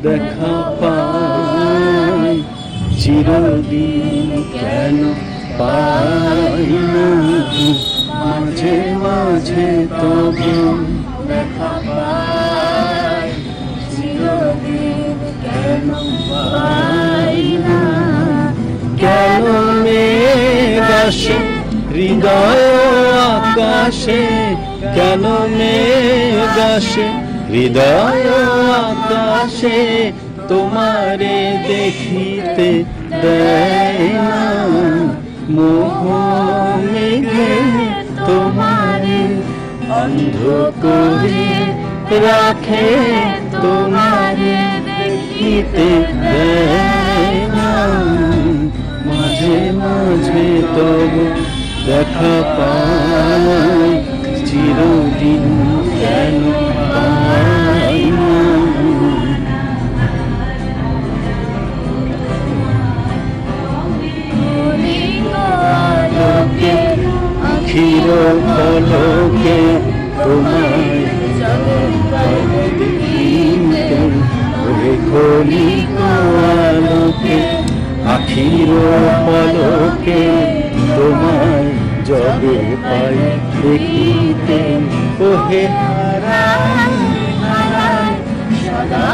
দেখা পাই, চিরদিন কেন পাই না, মাঝে মাঝে তবু দেখা পাই, চিরদিন কেন পাই না। কেন মেঘ আসে হৃদয় আকাশে, কেন মেঘ আসে হৃদয় আকাশে, তোমারে দেখিতে দেয় না, মোহ মেঘে তোমারে অন্ধ করে রাখে, তোমারে দেখিতে দেয় না, মাঝে মাঝে তবু দেখা পাই, চিরদিন কেন পাই না। আখির পলকে তোমায় দেখিতে, ওরে কলিক আলোকে, আখির পলকে তোমায় যবে পাই দেখিতে, ওহে হারাই হারাই সদা